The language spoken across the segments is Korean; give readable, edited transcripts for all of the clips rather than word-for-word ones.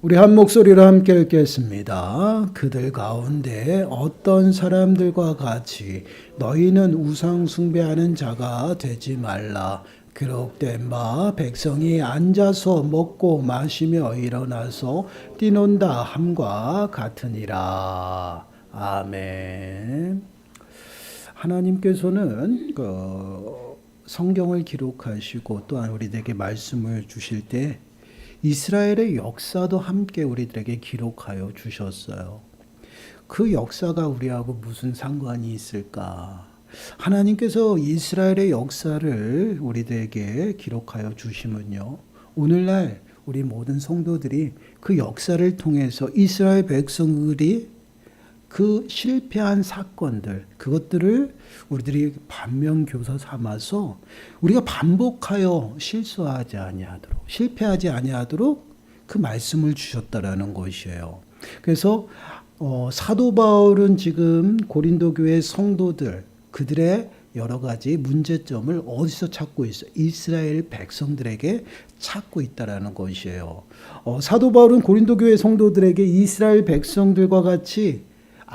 우리 한 목소리로 함께 읽겠습니다. 그들 가운데 어떤 사람들과 같이 너희는 우상 숭배하는 자가 되지 말라. 기록된 바 백성이 앉아서 먹고 마시며 일어나서 뛰논다 함과 같으니라. 아멘. 하나님께서는 성경을 기록하시고 또한 우리에게 말씀을 주실 때 이스라엘의 역사도 함께 우리들에게 기록하여 주셨어요. 그 역사가 우리하고 무슨 상관이 있을까? 하나님께서 이스라엘의 역사를 우리들에게 기록하여 주시면요, 오늘날 우리 모든 성도들이 그 역사를 통해서 이스라엘 백성들이 그 실패한 사건들, 그것들을 우리들이 반면교사 삼아서 우리가 반복하여 실수하지 아니하도록, 실패하지 아니하도록 그 말씀을 주셨다라는 것이에요. 그래서 사도 바울은 지금 고린도 교회 성도들, 그들의 여러 가지 문제점을 어디서 찾고 있어요? 이스라엘 백성들에게 찾고 있다라는 것이에요. 사도 바울은 고린도 교회 성도들에게 이스라엘 백성들과 같이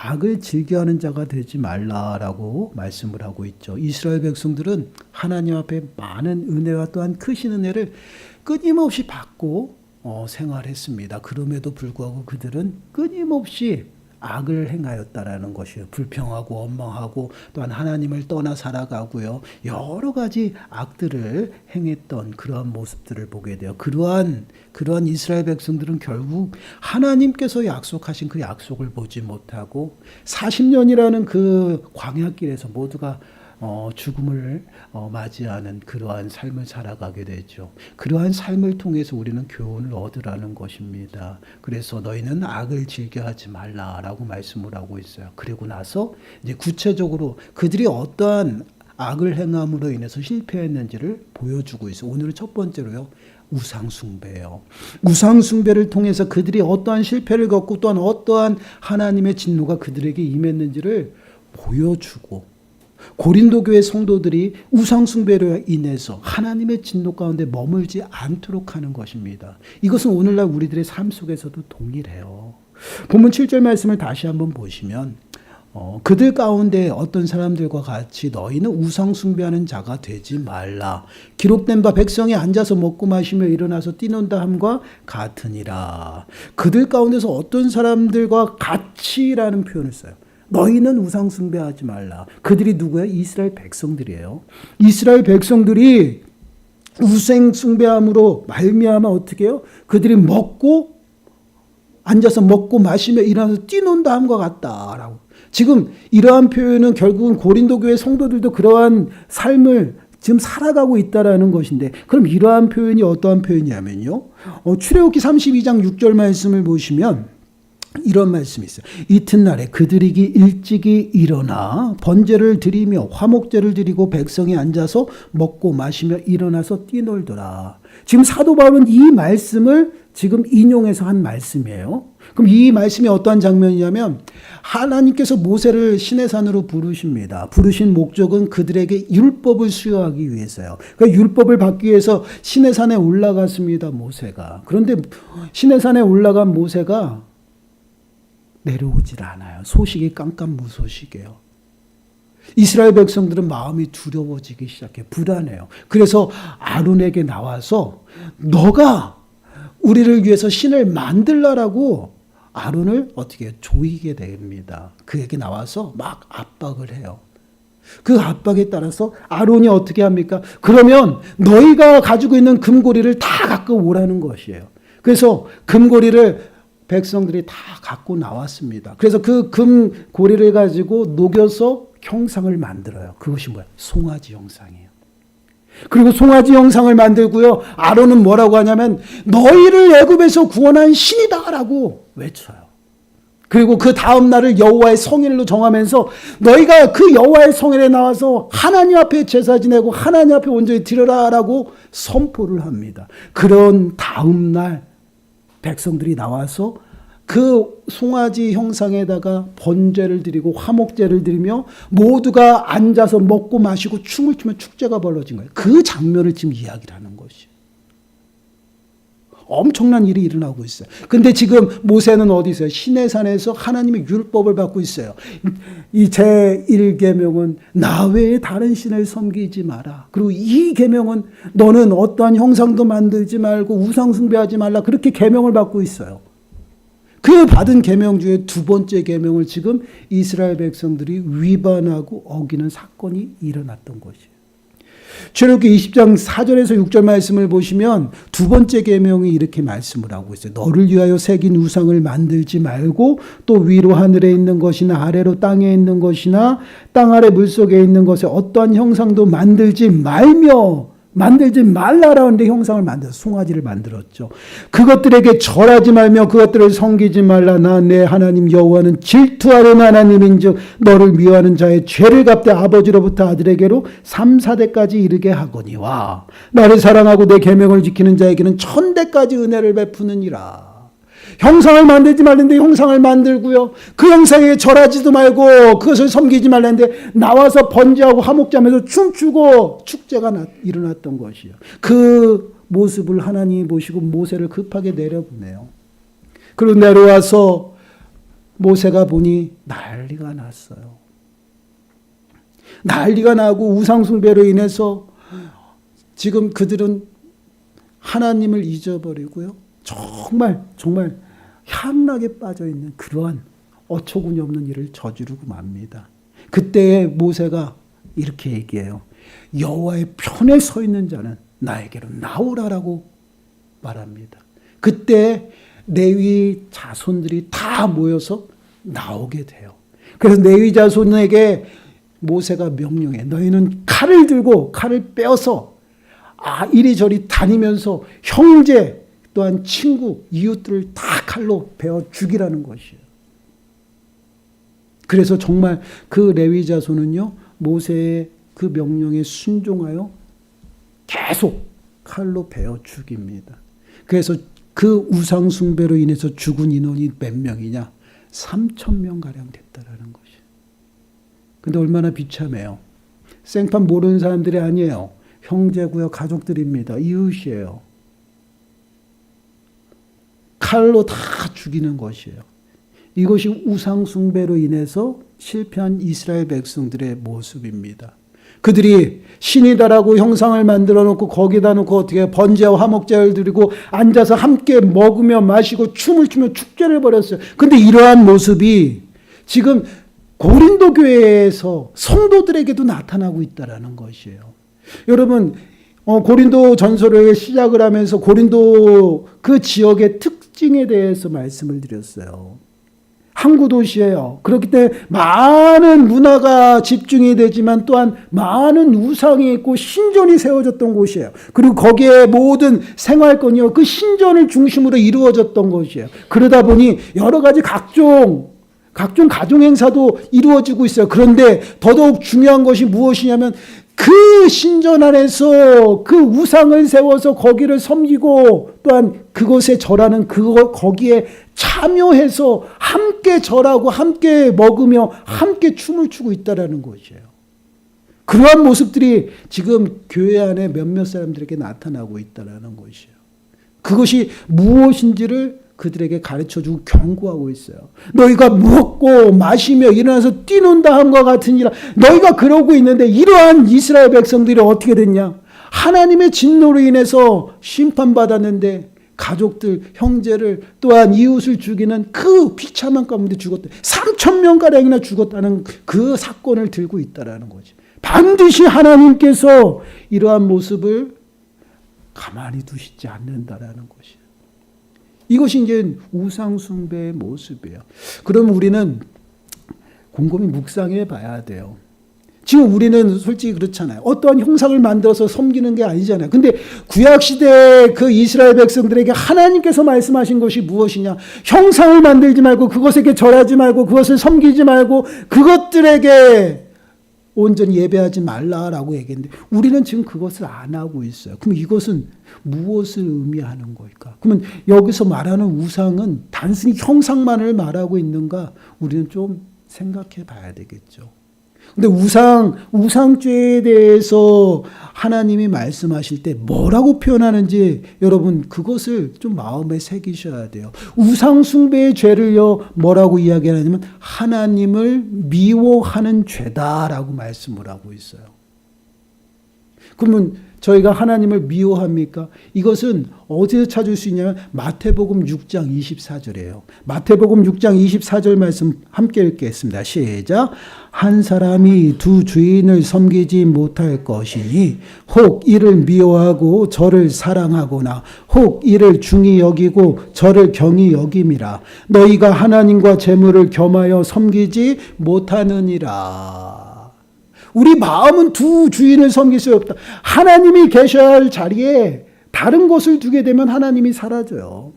악을 즐겨하는 자가 되지 말라라고 말씀을 하고 있죠. 이스라엘 백성들은 하나님 앞에 많은 은혜와 또한 크신 은혜를 끊임없이 받고 생활했습니다. 그럼에도 불구하고 그들은 끊임없이 악을 행하였다라는 것이에요. 불평하고 원망하고 또한 하나님을 떠나 살아가고요. 여러 가지 악들을 행했던 그러한 모습들을 보게 돼요. 그러한 이스라엘 백성들은 결국 하나님께서 약속하신 그 약속을 보지 못하고 40년이라는 그 광야길에서 모두가 죽음을 맞이하는 그러한 삶을 살아가게 되죠. 그러한 삶을 통해서 우리는 교훈을 얻으라는 것입니다. 그래서 너희는 악을 즐겨하지 말라라고 말씀을 하고 있어요. 그리고 나서 이제 구체적으로 그들이 어떠한 악을 행함으로 인해서 실패했는지를 보여주고 있어요. 오늘은 첫 번째로요, 우상숭배예요. 우상숭배를 통해서 그들이 어떠한 실패를 겪고 또한 어떠한 하나님의 진노가 그들에게 임했는지를 보여주고, 고린도 교회 성도들이 우상숭배로 인해서 하나님의 진노 가운데 머물지 않도록 하는 것입니다. 이것은 오늘날 우리들의 삶 속에서도 동일해요. 본문 7절 말씀을 다시 한번 보시면 그들 가운데 어떤 사람들과 같이 너희는 우상숭배하는 자가 되지 말라. 기록된 바 백성이 앉아서 먹고 마시며 일어나서 뛰논다 함과 같으니라. 그들 가운데서 어떤 사람들과 같이라는 표현을 써요. 너희는 우상 숭배하지 말라. 그들이 누구예요? 이스라엘 백성들이에요. 이스라엘 백성들이 우상 숭배함으로 말미암아 어떻게 해요? 그들이 앉아서 먹고 마시며 일어나서 뛰논다 함과 같다라고. 지금 이러한 표현은 결국은 고린도 교회 성도들도 그러한 삶을 지금 살아가고 있다라는 것인데, 그럼 이러한 표현이 어떠한 표현이냐면요, 출애굽기 32장 6절 말씀을 보시면 이런 말씀이 있어요. 이튿날에 그들이 일찍이 일어나 번제를 드리며 화목제를 드리고 백성이 앉아서 먹고 마시며 일어나서 뛰놀더라. 지금 사도 바울은 이 말씀을 지금 인용해서 한 말씀이에요. 그럼 이 말씀이 어떠한 장면이냐면, 하나님께서 모세를 시내산으로 부르십니다. 부르신 목적은 그들에게 율법을 수여하기 위해서요. 그러니까 율법을 받기 위해서 시내산에 올라갔습니다, 모세가. 그런데 시내산에 올라간 모세가 내려오질 않아요. 소식이 깜깜무소식이에요. 이스라엘 백성들은 마음이 두려워지기 시작해요. 불안해요. 그래서 아론에게 나와서 너가 우리를 위해서 신을 만들라라고 아론을 어떻게 해요? 조이게 됩니다. 그에게 나와서 막 압박을 해요. 그 압박에 따라서 아론이 어떻게 합니까? 그러면 너희가 가지고 있는 금고리를 다 갖고 오라는 것이에요. 그래서 금고리를 백성들이 다 갖고 나왔습니다. 그래서 그 금고리를 가지고 녹여서 형상을 만들어요. 그것이 뭐야? 송아지 형상이에요. 그리고 송아지 형상을 만들고요, 아론은 뭐라고 하냐면 너희를 애굽에서 구원한 신이다라고 외쳐요. 그리고 그 다음 날을 여호와의 성일로 정하면서 너희가 그 여호와의 성일에 나와서 하나님 앞에 제사 지내고 하나님 앞에 온전히 드려라라고 선포를 합니다. 그런 다음 날 백성들이 나와서 그 송아지 형상에다가 번제를 드리고 화목제를 드리며 모두가 앉아서 먹고 마시고 춤을 추면 축제가 벌어진 거예요. 그 장면을 지금 이야기를 하는 것이에요. 엄청난 일이 일어나고 있어요. 근데 지금 모세는 어디 있어요? 시내산에서 하나님의 율법을 받고 있어요. 이 제1계명은 나 외에 다른 신을 섬기지 마라. 그리고 2계명은 너는 어떠한 형상도 만들지 말고 우상 숭배하지 말라. 그렇게 계명을 받고 있어요. 그 받은 계명 중에 두 번째 계명을 지금 이스라엘 백성들이 위반하고 어기는 사건이 일어났던 것이에요. 출애굽기 20장 4절에서 6절 말씀을 보시면 두 번째 계명이 이렇게 말씀을 하고 있어요. 너를 위하여 새긴 우상을 만들지 말고 또 위로 하늘에 있는 것이나 아래로 땅에 있는 것이나 땅 아래 물속에 있는 것에 어떠한 형상도 만들지 말라라는데 형상을 만들어서 송아지를 만들었죠. 그것들에게 절하지 말며 그것들을 섬기지 말라. 나 내 하나님 여호와는 질투하는 하나님인즉 너를 미워하는 자의 죄를 갚되 아버지로부터 아들에게로 3, 4대까지 이르게 하거니와 나를 사랑하고 내 계명을 지키는 자에게는 1000대까지 은혜를 베푸느니라. 형상을 만들지 말는데 형상을 만들고요. 그 형상에 절하지도 말고 그것을 섬기지 말는데 나와서 번제하고 화목제하면서 춤추고 축제가 일어났던 것이요. 그 모습을 하나님이 보시고 모세를 급하게 내려보내요. 그리고 내려와서 모세가 보니 난리가 났어요. 난리가 나고 우상 숭배로 인해서 지금 그들은 하나님을 잊어버리고요. 정말 향락에 빠져있는 그러한 어처구니 없는 일을 저지르고 맙니다. 그때 모세가 이렇게 얘기해요. 여호와의 편에 서 있는 자는 나에게로 나오라라고 말합니다. 그때 레위 자손들이 다 모여서 나오게 돼요. 그래서 레위 자손에게 모세가 명령해. 너희는 칼을 들고 칼을 빼어서 이리저리 다니면서 형제 또한 친구, 이웃들을 다 칼로 베어 죽이라는 것이에요. 그래서 정말 그 레위 자손은요, 모세의 그 명령에 순종하여 계속 칼로 베어 죽입니다. 그래서 그 우상 숭배로 인해서 죽은 인원이 몇 명이냐? 3,000명가량 됐다라는 것이에요. 근데 얼마나 비참해요. 생판 모르는 사람들이 아니에요. 형제고요, 가족들입니다. 이웃이에요. 칼로 다 죽이는 것이에요. 이것이 우상 숭배로 인해서 실패한 이스라엘 백성들의 모습입니다. 그들이 신이다라고 형상을 만들어 놓고 거기다 놓고 어떻게 번제와 화목제를 드리고 앉아서 함께 먹으며 마시고 춤을 추며 축제를 벌였어요. 근데 이러한 모습이 지금 고린도 교회에서 성도들에게도 나타나고 있다라는 것이에요. 여러분, 고린도 전서를 시작을 하면서 고린도 그 지역의 특징에 대해서 말씀을 드렸어요. 항구 도시예요. 그렇기 때문에 많은 문화가 집중이 되지만 또한 많은 우상이 있고 신전이 세워졌던 곳이에요. 그리고 거기에 모든 생활권이요, 그 신전을 중심으로 이루어졌던 것이에요. 그러다 보니 여러 가지 각종 가정 행사도 이루어지고 있어요. 그런데 더더욱 중요한 것이 무엇이냐면 그 신전 안에서 그 우상을 세워서 거기를 섬기고 또한 그곳에 절하는 거기에 참여해서 함께 절하고 함께 먹으며 함께 춤을 추고 있다라는 것이에요. 그러한 모습들이 지금 교회 안에 몇몇 사람들에게 나타나고 있다라는 것이에요. 그것이 무엇인지를 그들에게 가르쳐주고 경고하고 있어요. 너희가 먹고 마시며 일어나서 뛰논다 함과 같으니라. 너희가 그러고 있는데 이러한 이스라엘 백성들이 어떻게 됐냐? 하나님의 진노로 인해서 심판받았는데 가족들, 형제를 또한 이웃을 죽이는 그 비참한 가운데 죽었다. 3,000명가량이나 죽었다는 그 사건을 들고 있다라는 거지. 반드시 하나님께서 이러한 모습을 가만히 두시지 않는다라는 것이에요. 이것이 이제 우상숭배의 모습이에요. 그럼 우리는 곰곰이 묵상해 봐야 돼요. 지금 우리는 솔직히 그렇잖아요. 어떠한 형상을 만들어서 섬기는 게 아니잖아요. 근데 구약시대 그 이스라엘 백성들에게 하나님께서 말씀하신 것이 무엇이냐? 형상을 만들지 말고 그것에게 절하지 말고 그것을 섬기지 말고 그것들에게 온전히 예배하지 말라라고 얘기했는데 우리는 지금 그것을 안 하고 있어요. 그럼 이것은 무엇을 의미하는 걸까? 그러면 여기서 말하는 우상은 단순히 형상만을 말하고 있는가? 우리는 좀 생각해 봐야 되겠죠. 근데 우상죄에 대해서 하나님이 말씀하실 때 뭐라고 표현하는지 여러분 그것을 좀 마음에 새기셔야 돼요. 우상숭배의 죄를요 뭐라고 이야기하냐면 하나님을 미워하는 죄다라고 말씀을 하고 있어요. 그러면 저희가 하나님을 미워합니까? 이것은 어디서 찾을 수 있냐면 마태복음 6장 24절이에요. 마태복음 6장 24절 말씀 함께 읽겠습니다. 시작. 한 사람이 두 주인을 섬기지 못할 것이니 혹 이를 미워하고 저를 사랑하거나 혹 이를 중히 여기고 저를 경히 여김이라. 너희가 하나님과 재물을 겸하여 섬기지 못하느니라. 우리 마음은 두 주인을 섬길 수 없다. 하나님이 계셔야 할 자리에 다른 것을 두게 되면 하나님이 사라져요.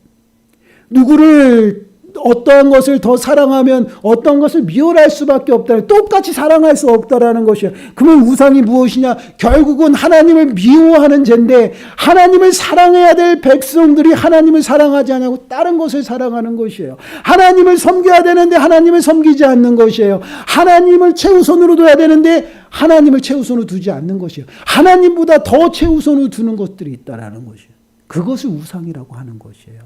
누구를 어떠한 것을 더 사랑하면 어떤 것을 미워할 수밖에 없다. 똑같이 사랑할 수 없다라는 것이에요. 그러면 우상이 무엇이냐? 결국은 하나님을 미워하는 죄인데 하나님을 사랑해야 될 백성들이 하나님을 사랑하지 않고 다른 것을 사랑하는 것이에요. 하나님을 섬겨야 되는데 하나님을 섬기지 않는 것이에요. 하나님을 최우선으로 둬야 되는데 하나님을 최우선으로 두지 않는 것이에요. 하나님보다 더 최우선으로 두는 것들이 있다라는 것이에요. 그것을 우상이라고 하는 것이에요.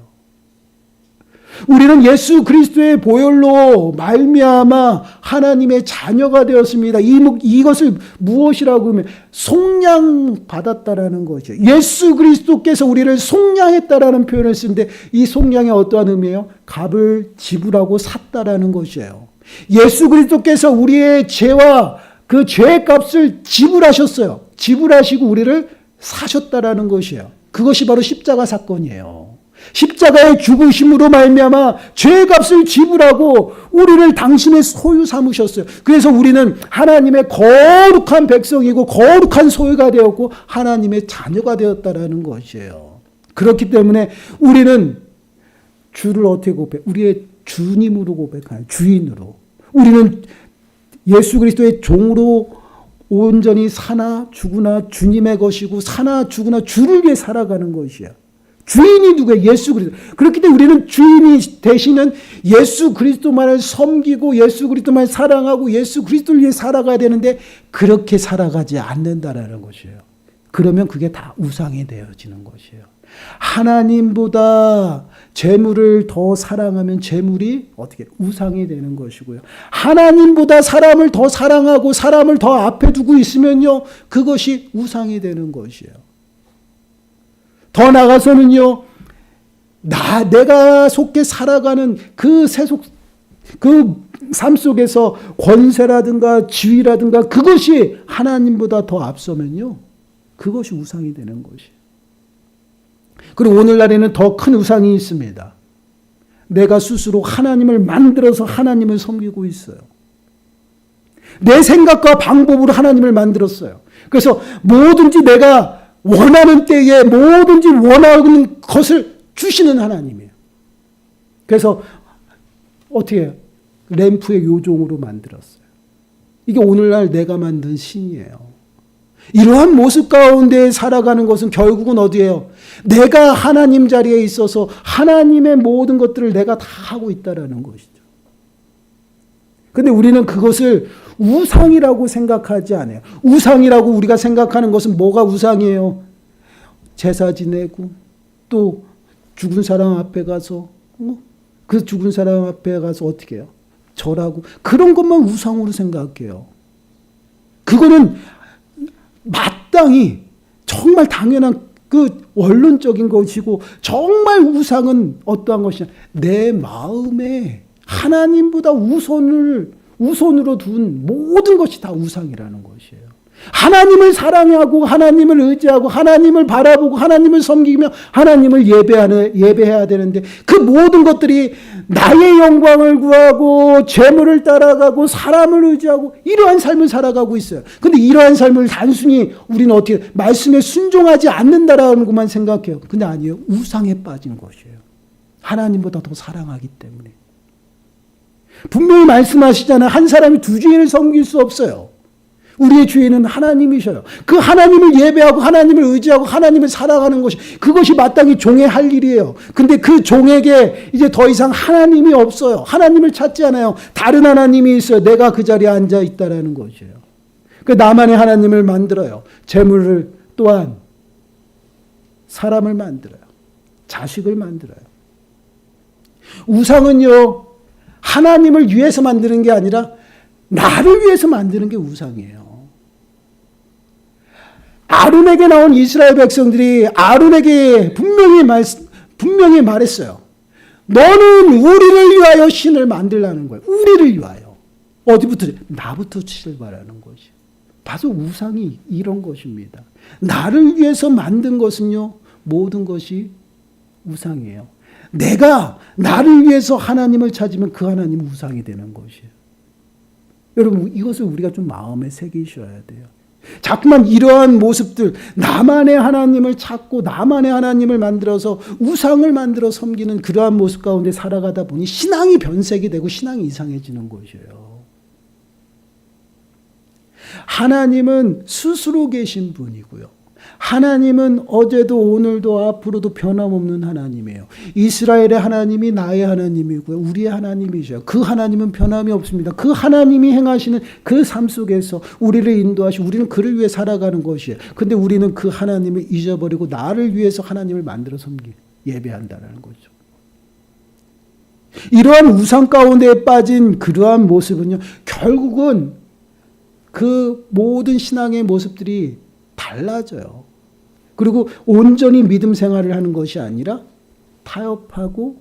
우리는 예수 그리스도의 보혈로 말미암아 하나님의 자녀가 되었습니다. 이것을 무엇이라고 하면 속량 받았다라는 거죠. 예수 그리스도께서 우리를 속량했다라는 표현을 쓰는데 이 속량이 어떠한 의미예요? 값을 지불하고 샀다라는 것이에요. 예수 그리스도께서 우리의 죄와 그 죄의 값을 지불하셨어요. 지불하시고 우리를 사셨다라는 것이에요. 그것이 바로 십자가 사건이에요. 십자가의 죽으심으로 말미암아 죄의 값을 지불하고 우리를 당신의 소유 삼으셨어요. 그래서 우리는 하나님의 거룩한 백성이고 거룩한 소유가 되었고 하나님의 자녀가 되었다라는 것이에요. 그렇기 때문에 우리는 주를 어떻게 고백해? 우리의 주님으로 고백하는 주인으로. 우리는 예수 그리스도의 종으로 온전히 사나 죽으나 주님의 것이고 사나 죽으나 주를 위해 살아가는 것이야. 주인이 누구예요? 예수 그리스도. 그렇기 때문에 우리는 주인이 되시는 예수 그리스도만을 섬기고 예수 그리스도만을 사랑하고 예수 그리스도를 위해 살아가야 되는데 그렇게 살아가지 않는다라는 것이에요. 그러면 그게 다 우상이 되어지는 것이에요. 하나님보다 재물을 더 사랑하면 재물이 어떻게 우상이 되는 것이고요. 하나님보다 사람을 더 사랑하고 사람을 더 앞에 두고 있으면요. 그것이 우상이 되는 것이에요. 더 나아가서는요, 내가 속해 살아가는 그 삶 속에서 권세라든가 지위라든가 그것이 하나님보다 더 앞서면요, 그것이 우상이 되는 것이에요. 그리고 오늘날에는 더 큰 우상이 있습니다. 내가 스스로 하나님을 만들어서 하나님을 섬기고 있어요. 내 생각과 방법으로 하나님을 만들었어요. 그래서 뭐든지 내가 원하는 때에 뭐든지 원하는 것을 주시는 하나님이에요. 그래서 어떻게 해요? 램프의 요종으로 만들었어요. 이게 오늘날 내가 만든 신이에요. 이러한 모습 가운데 살아가는 것은 결국은 어디예요? 내가 하나님 자리에 있어서 하나님의 모든 것들을 내가 다 하고 있다라는 것이죠. 근데 우리는 그것을 우상이라고 생각하지 않아요. 우상이라고 우리가 생각하는 것은 뭐가 우상이에요? 제사 지내고 또 죽은 사람 앞에 가서 그 죽은 사람 앞에 가서 어떻게 해요? 절하고 그런 것만 우상으로 생각해요. 그거는 마땅히 정말 당연한 그 원론적인 것이고 정말 우상은 어떠한 것이냐? 내 마음에 하나님보다 우선으로 둔 모든 것이 다 우상이라는 것이에요. 하나님을 사랑하고 하나님을 의지하고 하나님을 바라보고 하나님을 섬기며 하나님을 예배해야 되는데 그 모든 것들이 나의 영광을 구하고 재물을 따라가고 사람을 의지하고 이러한 삶을 살아가고 있어요. 근데 이러한 삶을 단순히 우리는 어떻게 말씀에 순종하지 않는다라는 것만 생각해요. 근데 아니에요. 우상에 빠진 것이에요. 하나님보다 더 사랑하기 때문에. 분명히 말씀하시잖아요. 한 사람이 두 주인을 섬길 수 없어요. 우리의 주인은 하나님이셔요. 그 하나님을 예배하고 하나님을 의지하고 하나님을 사랑하는 것이, 그것이 마땅히 종의 할 일이에요. 근데 그 종에게 이제 더 이상 하나님이 없어요. 하나님을 찾지 않아요. 다른 하나님이 있어요. 내가 그 자리에 앉아 있다라는 것이에요. 그 나만의 하나님을 만들어요. 재물을 또한 사람을 만들어요. 자식을 만들어요. 우상은요, 하나님을 위해서 만드는 게 아니라 나를 위해서 만드는 게 우상이에요. 아론에게 나온 이스라엘 백성들이 아론에게 분명히 말했어요. 너는 우리를 위하여 신을 만들라는 거예요. 우리를 위하여. 어디부터? 나부터 출발하는 것이에요. 바로 우상이 이런 것입니다. 나를 위해서 만든 것은요, 모든 것이 우상이에요. 내가 나를 위해서 하나님을 찾으면 그 하나님은 우상이 되는 것이에요. 여러분, 이것을 우리가 좀 마음에 새기셔야 돼요. 자꾸만 이러한 모습들, 나만의 하나님을 찾고 나만의 하나님을 만들어서 우상을 만들어 섬기는 그러한 모습 가운데 살아가다 보니 신앙이 변색이 되고 신앙이 이상해지는 것이에요. 하나님은 스스로 계신 분이고요. 하나님은 어제도 오늘도 앞으로도 변함없는 하나님이에요. 이스라엘의 하나님이 나의 하나님이고요. 우리의 하나님이죠. 그 하나님은 변함이 없습니다. 그 하나님이 행하시는 그 삶 속에서 우리를 인도하시고 우리는 그를 위해 살아가는 것이에요. 근데 우리는 그 하나님을 잊어버리고 나를 위해서 하나님을 만들어 예배한다는 거죠. 이러한 우상 가운데 빠진 그러한 모습은요, 결국은 그 모든 신앙의 모습들이 달라져요. 그리고 온전히 믿음 생활을 하는 것이 아니라 타협하고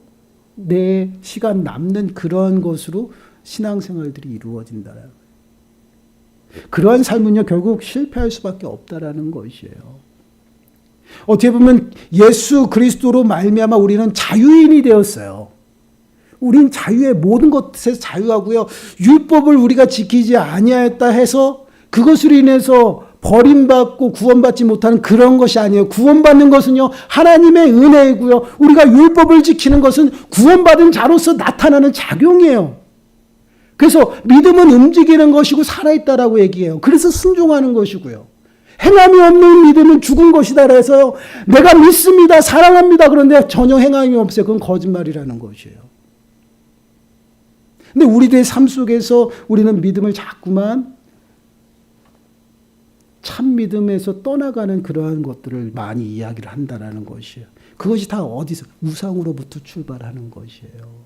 내 시간 남는 그러한 것으로 신앙생활들이 이루어진다는 거예요. 그러한 삶은요, 결국 실패할 수밖에 없다라는 것이에요. 어떻게 보면 예수 그리스도로 말미암아 우리는 자유인이 되었어요. 우린 자유의 모든 것에서 자유하고요. 율법을 우리가 지키지 아니하였다 해서 그것으로 인해서 버림받고 구원받지 못하는 그런 것이 아니에요. 구원받는 것은요, 하나님의 은혜이고요. 우리가 율법을 지키는 것은 구원받은 자로서 나타나는 작용이에요. 그래서 믿음은 움직이는 것이고 살아있다라고 얘기해요. 그래서 순종하는 것이고요. 행함이 없는 믿음은 죽은 것이다 그래서요, 내가 믿습니다, 사랑합니다, 그런데 전혀 행함이 없어요. 그건 거짓말이라는 것이에요. 근데 우리들의 삶 속에서 우리는 믿음을 자꾸만 참 믿음에서 떠나가는 그러한 것들을 많이 이야기를 한다는 것이에요. 그것이 다 어디서? 우상으로부터 출발하는 것이에요.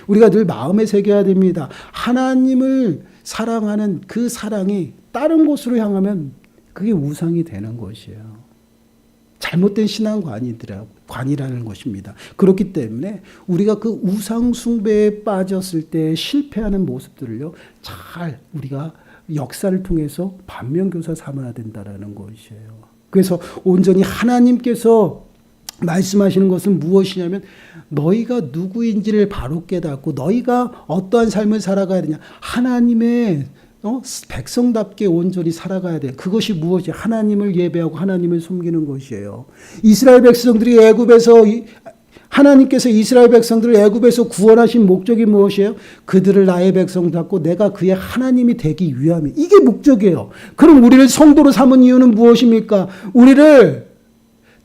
우리가 늘 마음에 새겨야 됩니다. 하나님을 사랑하는 그 사랑이 다른 곳으로 향하면 그게 우상이 되는 것이에요. 잘못된 신앙관이라는 것입니다. 그렇기 때문에 우리가 그 우상 숭배에 빠졌을 때 실패하는 모습들을요, 잘 우리가 역사를 통해서 반면교사 삼아야 된다는 것이에요. 그래서 온전히 하나님께서 말씀하시는 것은 무엇이냐면, 너희가 누구인지를 바로 깨닫고 너희가 어떠한 삶을 살아가야 되냐, 하나님의 백성답게 온전히 살아가야 돼. 그것이 무엇이야? 하나님을 예배하고 하나님을 섬기는 것이에요. 이스라엘 백성들이 애굽에서, 하나님께서 이스라엘 백성들을 애굽에서 구원하신 목적이 무엇이에요? 그들을 나의 백성답고 내가 그의 하나님이 되기 위함이, 이게 목적이에요. 그럼 우리를 성도로 삼은 이유는 무엇입니까? 우리를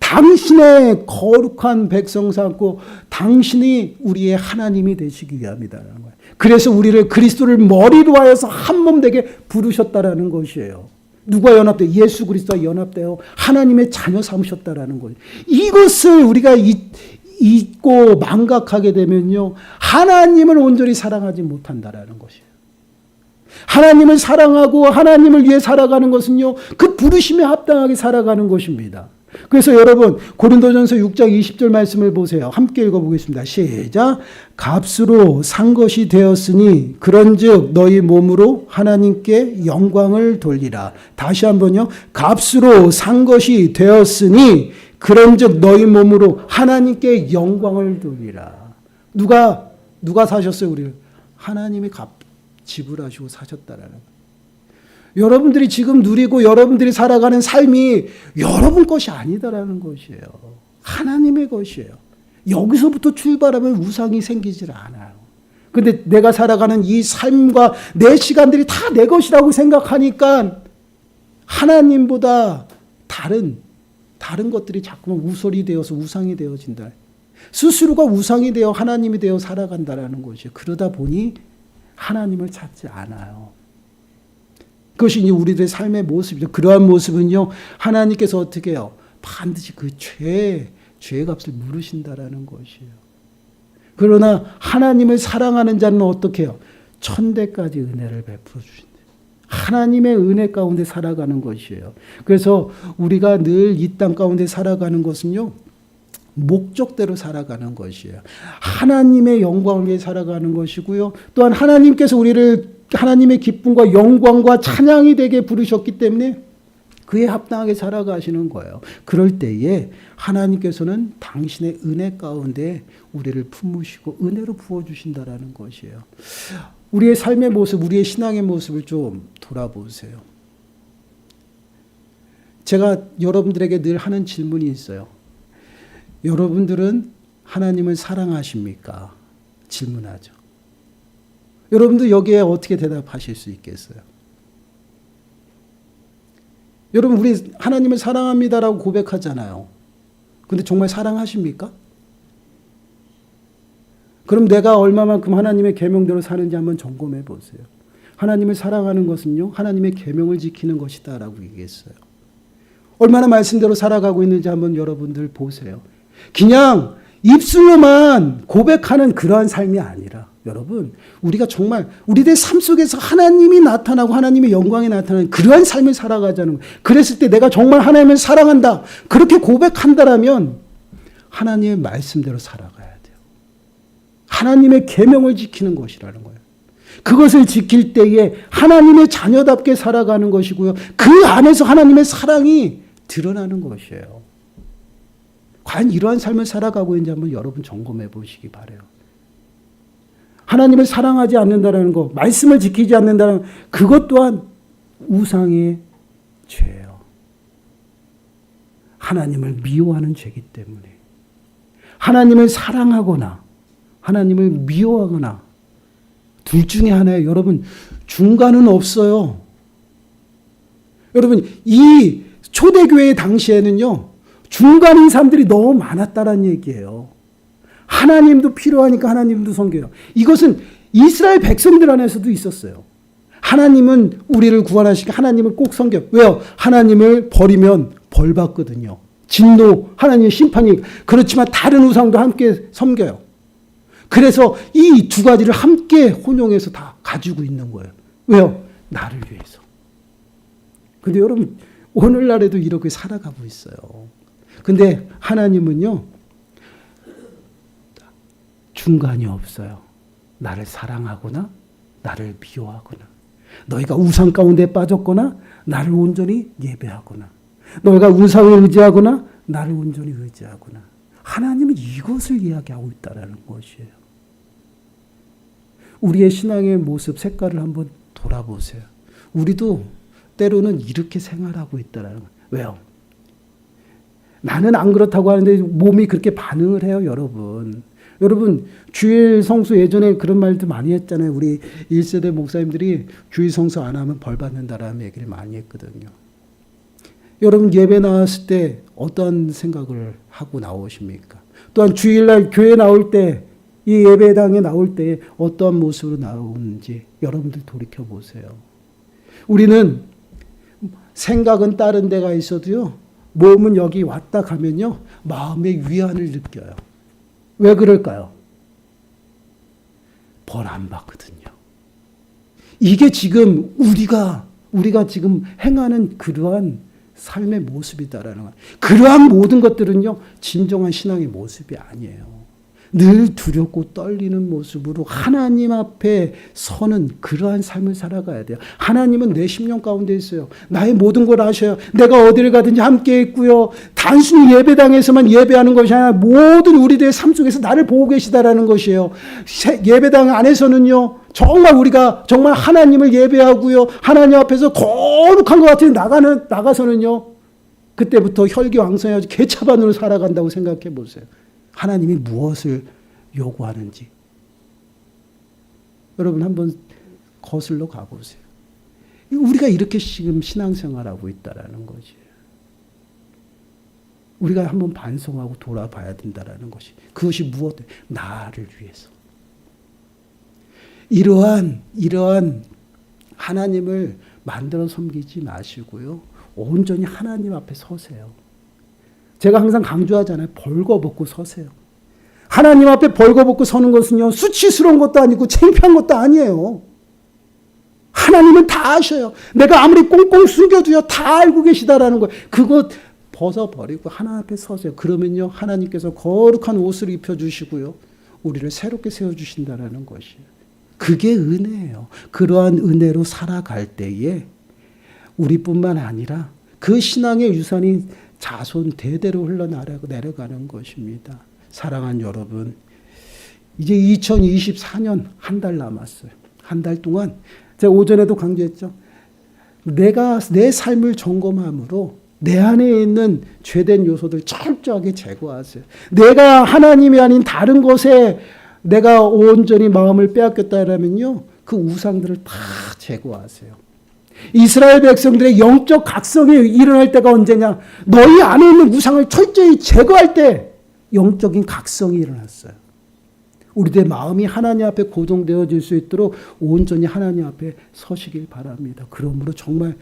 당신의 거룩한 백성 삼고 당신이 우리의 하나님이 되시기 위함이다라는 거예요. 그래서 우리를 그리스도를 머리로 하여서 한 몸 되게 부르셨다라는 것이에요. 누가 연합돼요? 예수 그리스도와 연합되어 하나님의 자녀 삼으셨다라는 거예요. 이것을 우리가 잊고 망각하게 되면요, 하나님을 온전히 사랑하지 못한다라는 것이에요. 하나님을 사랑하고 하나님을 위해 살아가는 것은요, 그 부르심에 합당하게 살아가는 것입니다. 그래서 여러분, 고린도전서 6장 20절 말씀을 보세요. 함께 읽어보겠습니다. 시작. 값으로 산 것이 되었으니 그런즉 너희 몸으로 하나님께 영광을 돌리라. 다시 한번요. 값으로 산 것이 되었으니 그런즉 너희 몸으로 하나님께 영광을 돌리라. 누가 사셨어요? 우리를? 하나님이 지불하시고 사셨다라는 거예요. 여러분들이 지금 누리고 여러분들이 살아가는 삶이 여러분 것이 아니다라는 것이에요. 하나님의 것이에요. 여기서부터 출발하면 우상이 생기질 않아요. 근데 내가 살아가는 이 삶과 내 시간들이 다 내 것이라고 생각하니까 하나님보다 다른 것들이 자꾸만 우설이 되어서 우상이 되어진다. 스스로가 우상이 되어 하나님이 되어 살아간다라는 것이에요. 그러다 보니 하나님을 찾지 않아요. 그것이 이제 우리들의 삶의 모습이죠. 그러한 모습은요, 하나님께서 어떻게 해요? 반드시 그 죄의 값을 물으신다라는 것이에요. 그러나 하나님을 사랑하는 자는 어떻게 해요? 천대까지 은혜를 베풀어 주신다. 하나님의 은혜 가운데 살아가는 것이에요. 그래서 우리가 늘 이 땅 가운데 살아가는 것은요, 목적대로 살아가는 것이에요. 하나님의 영광을 위해 살아가는 것이고요. 또한 하나님께서 우리를 하나님의 기쁨과 영광과 찬양이 되게 부르셨기 때문에 그에 합당하게 살아가시는 거예요. 그럴 때에 하나님께서는 당신의 은혜 가운데 우리를 품으시고 은혜로 부어주신다라는 것이에요. 우리의 삶의 모습, 우리의 신앙의 모습을 좀 돌아보세요. 제가 여러분들에게 늘 하는 질문이 있어요. 여러분들은 하나님을 사랑하십니까? 질문하죠. 여러분들 여기에 어떻게 대답하실 수 있겠어요? 여러분, 우리 하나님을 사랑합니다라고 고백하잖아요. 근데 정말 사랑하십니까? 그럼 내가 얼마만큼 하나님의 계명대로 사는지 한번 점검해 보세요. 하나님을 사랑하는 것은요, 하나님의 계명을 지키는 것이다라고 얘기했어요. 얼마나 말씀대로 살아가고 있는지 한번 여러분들 보세요. 그냥 입술로만 고백하는 그러한 삶이 아니라, 여러분, 우리가 정말 우리들의 삶 속에서 하나님이 나타나고 하나님의 영광이 나타나는 그러한 삶을 살아가자는 거예요. 그랬을 때 내가 정말 하나님을 사랑한다, 그렇게 고백한다라면 하나님의 말씀대로 살아가야 돼요. 하나님의 계명을 지키는 것이라는 거예요. 그것을 지킬 때에 하나님의 자녀답게 살아가는 것이고요. 그 안에서 하나님의 사랑이 드러나는 것이에요. 과연 이러한 삶을 살아가고 있는지 한번 여러분 점검해 보시기 바라요. 하나님을 사랑하지 않는다는 것, 말씀을 지키지 않는다는 그것 또한 우상의 죄예요. 하나님을 미워하는 죄이기 때문에. 하나님을 사랑하거나 하나님을 미워하거나 둘 중에 하나예요. 여러분, 중간은 없어요. 여러분, 이 초대교회 당시에는요, 중간인 사람들이 너무 많았다는 얘기예요. 하나님도 필요하니까 하나님도 섬겨요. 이것은 이스라엘 백성들 안에서도 있었어요. 하나님은 우리를 구원하시니까 하나님을 꼭 섬겨요. 왜요? 하나님을 버리면 벌 받거든요. 진노, 하나님의 심판이. 그렇지만 다른 우상도 함께 섬겨요. 그래서 이 두 가지를 함께 혼용해서 다 가지고 있는 거예요. 왜요? 나를 위해서. 근데 여러분, 오늘날에도 이렇게 살아가고 있어요. 근데 하나님은요, 중간이 없어요. 나를 사랑하거나 나를 미워하거나, 너희가 우상 가운데 빠졌거나 나를 온전히 예배하거나, 너희가 우상을 의지하거나 나를 온전히 의지하거나, 하나님은 이것을 이야기하고 있다는 것이에요. 우리의 신앙의 모습, 색깔을 한번 돌아보세요. 우리도 때로는 이렇게 생활하고 있다는 거예요. 왜요? 나는 안 그렇다고 하는데 몸이 그렇게 반응을 해요, 여러분. 여러분, 주일 성수 예전에 그런 말도 많이 했잖아요. 우리 1세대 목사님들이 주일 성수 안 하면 벌 받는다라는 얘기를 많이 했거든요. 여러분, 예배 나왔을 때 어떤 생각을 하고 나오십니까? 또한 주일날 교회 나올 때, 이 예배당에 나올 때 어떠한 모습으로 나오는지 여러분들 돌이켜보세요. 우리는 생각은 다른 데가 있어도요, 몸은 여기 왔다 가면요, 마음의 위안을 느껴요. 왜 그럴까요? 벌 안 받거든요. 이게 지금 우리가 지금 행하는 그러한 삶의 모습이다라는 거예요. 그러한 모든 것들은요, 진정한 신앙의 모습이 아니에요. 늘 두렵고 떨리는 모습으로 하나님 앞에 서는 그러한 삶을 살아가야 돼요. 하나님은 내 심령 가운데 있어요. 나의 모든 걸 아셔요. 내가 어디를 가든지 함께 있고요. 단순히 예배당에서만 예배하는 것이 아니라 모든 우리들의 삶 속에서 나를 보고 계시다라는 것이에요. 예배당 안에서는요, 정말 우리가 정말 하나님을 예배하고요, 하나님 앞에서 거룩한 것 같은 나가서는요, 그때부터 혈기왕성해서 개차반으로 살아간다고 생각해 보세요. 하나님이 무엇을 요구하는지. 여러분 한번 거슬러 가보세요. 우리가 이렇게 지금 신앙생활하고 있다라는 거지. 우리가 한번 반성하고 돌아봐야 된다라는 것이. 그것이 무엇? 나를 위해서. 이러한 하나님을 만들어 섬기지 마시고요. 온전히 하나님 앞에 서세요. 제가 항상 강조하잖아요. 벌거벗고 서세요. 하나님 앞에 벌거벗고 서는 것은요, 수치스러운 것도 아니고 창피한 것도 아니에요. 하나님은 다 아셔요. 내가 아무리 꽁꽁 숨겨도요, 다 알고 계시다라는 거예요. 그것 벗어버리고 하나님 앞에 서세요. 그러면요, 하나님께서 거룩한 옷을 입혀주시고요, 우리를 새롭게 세워주신다라는 것이에요. 그게 은혜예요. 그러한 은혜로 살아갈 때에 우리뿐만 아니라 그 신앙의 유산이 자손 대대로 흘러내려가는 것입니다. 사랑하는 여러분, 이제 2024년 한 달 남았어요. 한 달 동안 제가 오전에도 강조했죠. 내가 내 삶을 점검함으로 내 안에 있는 죄된 요소들 철저하게 제거하세요. 내가 하나님이 아닌 다른 것에 내가 온전히 마음을 빼앗겼다라면요, 그 우상들을 다 제거하세요. 이스라엘 백성들의 영적 각성이 일어날 때가 언제냐? 너희 안에 있는 우상을 철저히 제거할 때 영적인 각성이 일어났어요. 우리들의 마음이 하나님 앞에 고정되어질 수 있도록 온전히 하나님 앞에 서시길 바랍니다. 그러므로 정말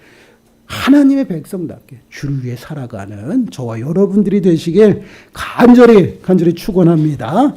하나님의 백성답게 주를 위해 살아가는 저와 여러분들이 되시길 간절히 축원합니다.